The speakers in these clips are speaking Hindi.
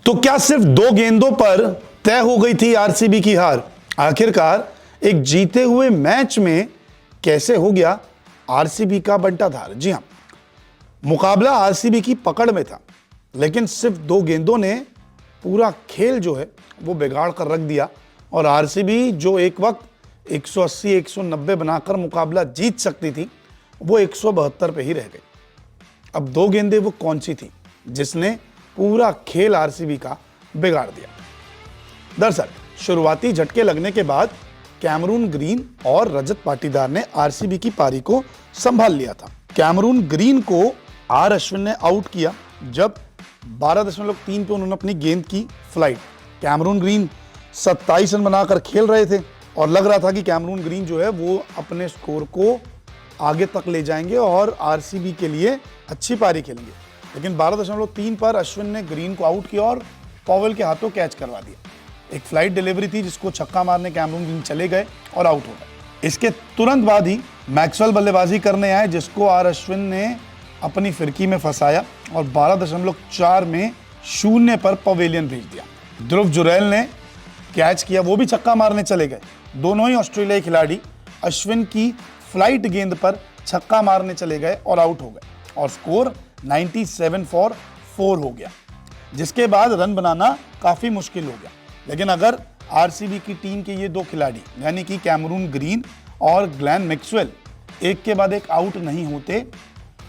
तो क्या सिर्फ 2 गेंदों पर तय हो गई थी आरसीबी की हार? आखिरकार एक जीते हुए मैच में कैसे हो गया आरसीबी का बंटाधार? जी हां, मुकाबला आरसीबी की पकड़ में था, लेकिन सिर्फ 2 गेंदों ने पूरा खेल जो है वो बिगाड़ कर रख दिया और आरसीबी जो एक वक्त 180-190 बनाकर मुकाबला जीत सकती थी, वो 172 पे ही रह गई। अब 2 गेंदें वो कौन सी थी जिसने पूरा खेल आरसीबी का बिगाड़ दिया? दरअसल शुरुआती झटके लगने के बाद कैमरून ग्रीन और रजत पाटीदार ने आरसीबी की पारी को संभाल लिया था। कैमरून ग्रीन को आर अश्विन ने आउट किया जब 12.3 पे उन्होंने अपनी गेंद की फ्लाइट। कैमरून ग्रीन 27 रन बनाकर खेल रहे थे और लग रहा था कि कैमरून ग्रीन जो है वो अपने स्कोर को आगे तक ले जाएंगे और आरसीबी के लिए अच्छी पारी खेलेंगे, लेकिन 12.3 पर अश्विन ने ग्रीन को आउट किया और पॉवेल के हाथों कैच करवा दिया। एक फ्लाइट डिलीवरी थी जिसको छक्का मारने कैमरून ग्रीन चले गए और आउट हो गए। इसके तुरंत बाद ही मैक्सवेल बल्लेबाजी करने आए, जिसको आर अश्विन ने अपनी फिरकी में फंसाया और 12.4 में 0 पर पवेलियन भेज दिया। ध्रुव जुरैल ने कैच किया, वो भी छक्का मारने चले गए। दोनों ही ऑस्ट्रेलियाई खिलाड़ी अश्विन की फ्लाइट गेंद पर छक्का मारने चले गए और आउट हो गए और स्कोर 97 फॉर 4 हो गया, जिसके बाद रन बनाना काफी मुश्किल हो गया। लेकिन अगर आरसीबी की टीम के ये 2 खिलाड़ी यानी कि कैमरून ग्रीन और ग्लेन मैक्सवेल एक के बाद एक आउट नहीं होते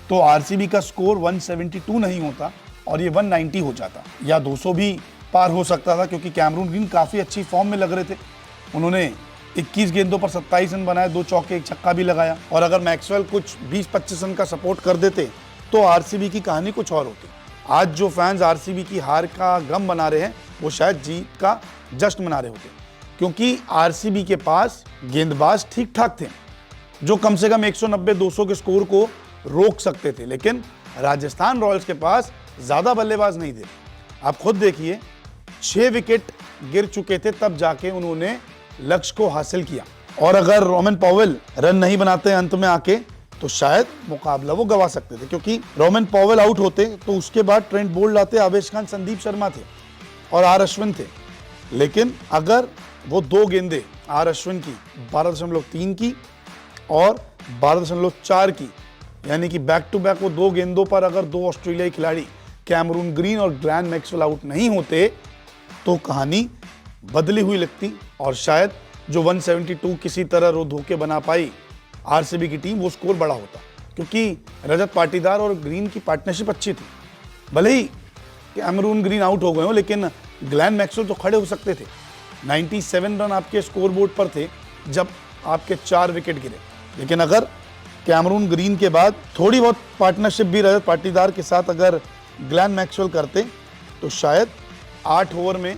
तो आरसीबी का स्कोर 172 नहीं होता और ये 190 हो जाता या 200 भी पार हो सकता था, क्योंकि कैमरून ग्रीन काफी अच्छी फॉर्म में लग रहे थे। उन्होंने 21 गेंदों पर 27 रन बनाए, 2 चौके 1 छक्का भी लगाया और अगर मैक्सवेल कुछ 20-25 रन का सपोर्ट कर देते तो आरसीबी की कहानी कुछ और होती। आज जो फैंस आरसीबी की हार का गम मना रहे हैं वो शायद जीत का जश्न मना रहे होते, क्योंकि आरसीबी के पास गेंदबाज ठीक ठाक थे जो कम से कम 190-200 के स्कोर को रोक सकते थे, लेकिन राजस्थान रॉयल्स के पास ज्यादा बल्लेबाज नहीं थे। आप खुद देखिए, 6 विकेट गिर चुके थे तब जाके उन्होंने लक्ष्य को हासिल किया और अगर रोमन पॉवेल रन नहीं बनाते अंत में आके तो शायद मुकाबला वो गवा सकते थे, क्योंकि रोमन पॉवेल आउट होते तो उसके बाद ट्रेंट बोल्ट आते, आवेश खान, संदीप शर्मा थे और आर अश्विन थे। लेकिन अगर वो 2 गेंदें आर अश्विन की 12.3 की और 12.4 की, यानी कि बैक टू बैक वो 2 गेंदों पर अगर 2 ऑस्ट्रेलियाई खिलाड़ी कैमरून ग्रीन और ग्लेन मैक्सवेल आउट नहीं होते तो कहानी बदली हुई लगती और शायद जो 172 किसी तरह रो धोके बना पाई आरसीबी की टीम, वो स्कोर बड़ा होता, क्योंकि रजत पाटीदार और ग्रीन की पार्टनरशिप अच्छी थी। भले ही कैमरून ग्रीन आउट हो गए हो, लेकिन ग्लेन मैक्सवेल तो खड़े हो सकते थे। 97 रन आपके स्कोर बोर्ड पर थे जब आपके 4 विकेट गिरे, लेकिन अगर कैमरून ग्रीन के बाद थोड़ी बहुत पार्टनरशिप भी रजत पाटीदार के साथ अगर ग्लेन मैक्सवेल करते तो शायद 8 ओवर में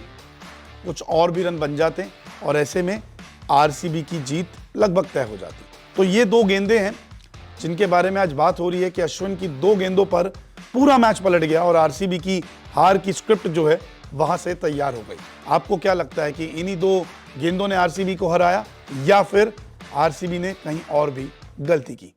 कुछ और भी रन बन जाते और ऐसे में आरसीबी की जीत लगभग तय हो जाती। तो ये 2 गेंदें हैं जिनके बारे में आज बात हो रही है कि अश्विन की 2 गेंदों पर पूरा मैच पलट गया और आरसीबी की हार की स्क्रिप्ट जो है वहां से तैयार हो गई। आपको क्या लगता है कि इन्हीं 2 गेंदों ने आरसीबी को हराया या फिर आरसीबी ने कहीं और भी गलती की?